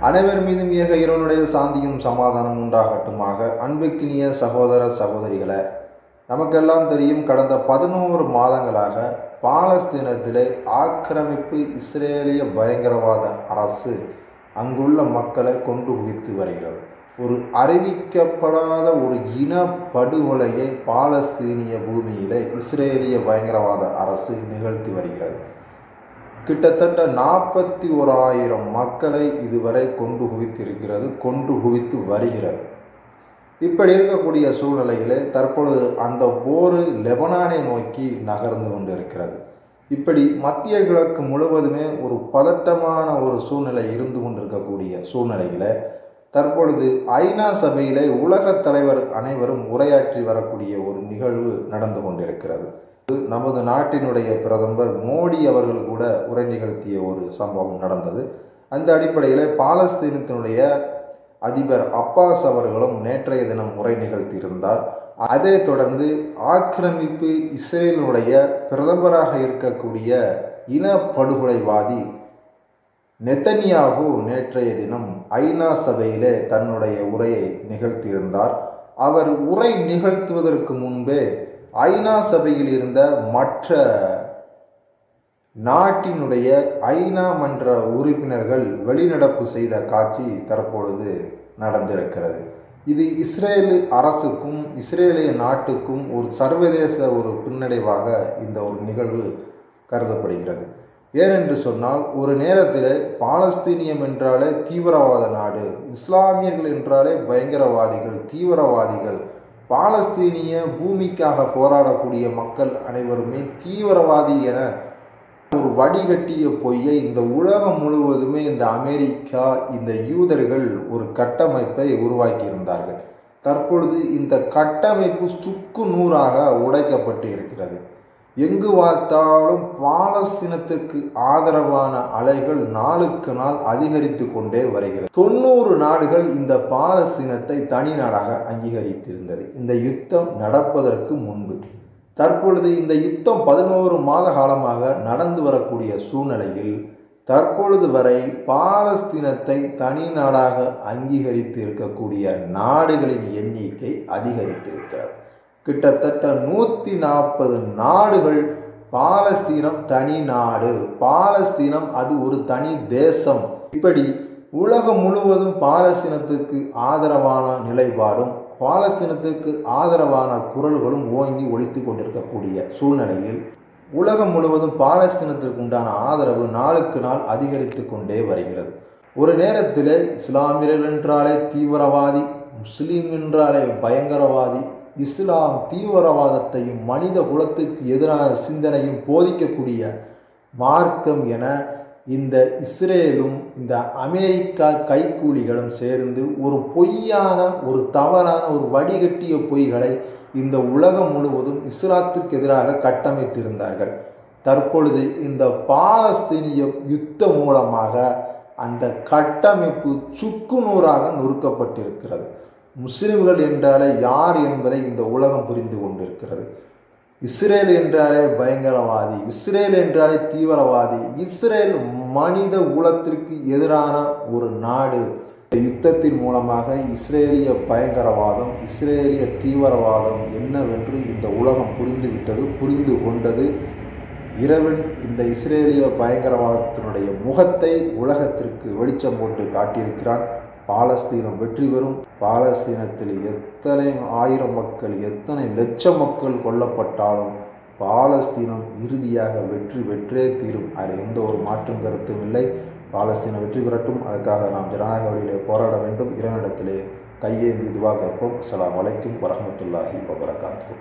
அனைவர் மீதும் ஏக இறைவனுடைய சாந்தியும் சமாதானம் உண்டாகட்டுமாக. அன்புக்கினிய சகோதர சகோதரிகளை, நமக்கெல்லாம் தெரியும், கடந்த 11 மாதங்களாக பாலஸ்தீனத்திலே ஆக்கிரமிப்பு இஸ்ரேலிய பயங்கரவாத அரசு அங்குள்ள மக்களை கொண்டு குவித்து வருகிறது. ஒரு அறிவிக்கப்படாத ஒரு இனப்படுகொலையை பாலஸ்தீனிய பூமியிலே இஸ்ரேலிய பயங்கரவாத அரசு நிகழ்த்தி வருகிறது. கிட்டத்தட்ட 41,000 மக்களை இதுவரை கொண்டு குவித்து வருகிறது. இப்படி இருக்கக்கூடிய சூழ்நிலையிலே தற்பொழுது அந்த போர் லெபனானை நோக்கி நகர்ந்து கொண்டிருக்கிறது. இப்படி மத்திய கிழக்கு முழுவதுமே ஒரு பதட்டமான ஒரு சூழ்நிலை இருந்து கொண்டிருக்கக்கூடிய சூழ்நிலையில் தற்பொழுது ஐநா சபையிலே உலகத் தலைவர் அனைவரும் உரையாற்றி வரக்கூடிய ஒரு நிகழ்வு நடந்து கொண்டிருக்கிறது. நமது நாட்டினுடைய பிரதமர் மோடி அவர்கள் கூட உரை நிகழ்த்திய ஒரு சம்பவம் நடந்தது. அந்த அடிப்படையில் பாலஸ்தீனத்தினுடைய அதிபர் அப்பாஸ் அவர்களும் நேற்றைய தினம் உரை நிகழ்த்தியிருந்தார். அதை தொடர்ந்து ஆக்கிரமிப்பு இஸ்ரேலினுடைய பிரதமராக இருக்கக்கூடிய இனப்படுகொலைவாதி நெத்தன்யாகு நேற்றைய தினம் ஐநா சபையிலே தன்னுடைய உரையை நிகழ்த்தியிருந்தார். அவர் உரை நிகழ்த்துவதற்கு முன்பே ஐநா சபையில் இருந்த மற்ற நாட்டினுடைய ஐநா மன்ற உறுப்பினர்கள் வெளிநடப்பு செய்த காட்சி தற்பொழுது நடந்திருக்கிறது. இது இஸ்ரேல் அரசுக்கும் இஸ்ரேலிய நாட்டுக்கும் ஒரு சர்வதேச ஒரு பின்னடைவாக இந்த ஒரு நிகழ்வு கருதப்படுகிறது. ஏனென்று சொன்னால், ஒரு நேரத்தில் பாலஸ்தீனியம் என்றாலே தீவிரவாத நாடு, இஸ்லாமியர்கள் என்றாலே பயங்கரவாதிகள், தீவிரவாதிகள், பாலஸ்தீனிய பூமிக்காக போராடக்கூடிய மக்கள் அனைவருமே தீவிரவாதி என ஒரு வடிகட்டிய பொய்யை இந்த உலகம் முழுவதுமே இந்த அமெரிக்கா, இந்த யூதர்கள் ஒரு கட்டமைப்பை உருவாக்கியிருந்தார்கள். தற்பொழுது இந்த கட்டமைப்பு சுக்கு நூறாக உடைக்கப்பட்டு இருக்கிறது. எங்கு பார்த்தாலும் பாலஸ்தீனத்துக்கு ஆதரவான அலைகள் நாளுக்கு நாள் அதிகரித்து கொண்டே வருகிறது. 90 நாடுகள் இந்த பாலஸ்தீனத்தை தனி நாடாக அங்கீகரித்திருந்தது இந்த யுத்தம் நடப்பதற்கு முன்பு. தற்பொழுது இந்த யுத்தம் 11 மாத காலமாக நடந்து வரக்கூடிய சூழ்நிலையில் தற்பொழுது வரை பாலஸ்தீனத்தை தனி நாடாக அங்கீகரித்து இருக்கக்கூடிய நாடுகளின் எண்ணிக்கை அதிகரித்திருக்கிறது. கிட்டத்தட்ட 140 நாடுகள் பாலஸ்தீனம் தனி நாடு, பாலஸ்தீனம் அது ஒரு தனி தேசம், இப்படி உலகம் முழுவதும் பாலஸ்தீனத்துக்கு ஆதரவான நிலைப்பாடும் பாலஸ்தீனத்துக்கு ஆதரவான குரல்களும் ஓங்கி ஒலித்து கொண்டிருக்கக்கூடிய சூழ்நிலையில் உலகம் முழுவதும் பாலஸ்தீனத்திற்கு உண்டான ஆதரவு நாளுக்கு நாள் அதிகரித்து கொண்டே வருகிறது. ஒரு நேரத்தில் இஸ்லாமியர்கள் என்றாலே தீவிரவாதி, முஸ்லீம் என்றாலே பயங்கரவாதி, இஸ்லாம் தீவிரவாதத்தையும் மனித குலத்துக்கு எதிரான சிந்தனையும் போதிக்கக்கூடிய மார்க்கம் என இந்த இஸ்ரேலும் இந்த அமெரிக்கா கைக்கூலிகளும் சேர்ந்து ஒரு பொய்யான, ஒரு தவறான, ஒரு வடிகட்டிய பொய்களை இந்த உலகம் முழுவதும் இஸ்லாத்துக்கு எதிராக கட்டமைத்திருந்தார்கள். தற்பொழுது இந்த பாலஸ்தீனிய யுத்தம் மூலமாக அந்த கட்டமைப்பு சுக்குநூறாக நொறுக்கப்பட்டிருக்கிறது. முஸ்லிம்கள் என்றாலே யார் என்பதை இந்த உலகம் புரிந்து கொண்டிருக்கிறது. இஸ்ரேல் என்றாலே பயங்கரவாதி, இஸ்ரேல் என்றாலே தீவிரவாதி, இஸ்ரேல் மனித குலத்திற்கு எதிரான ஒரு நாடு. யுத்தத்தின் மூலமாக இஸ்ரேலிய பயங்கரவாதம், இஸ்ரேலிய தீவிரவாதம் என்னவென்று இந்த உலகம் புரிந்து கொண்டது. இறைவன் இந்த இஸ்ரேலிய பயங்கரவாதத்தினுடைய முகத்தை உலகத்திற்கு வெளிச்சம் போட்டு காட்டியிருக்கிறான். பாலஸ்தீனம் வெற்றி பெறும். பாலஸ்தீனத்தில் எத்தனை ஆயிரம் மக்கள், எத்தனை லட்சம் மக்கள் கொல்லப்பட்டாலும் பாலஸ்தீனம் இறுதியாக வெற்றி பெற்றே தீரும். அதில் எந்த ஒரு மாற்றும் கருத்தும் இல்லை. பாலஸ்தீனம் வெற்றி பெறட்டும். அதுக்காக நாம் ஜனநாயக வழியிலே போராட வேண்டும். இறைவனிடத்திலே கையேந்தி துவா கேட்போம். அஸ்ஸலாமு அலைக்கும் வரஹ்மத்துல்லாஹி வபரகாத்துஹு.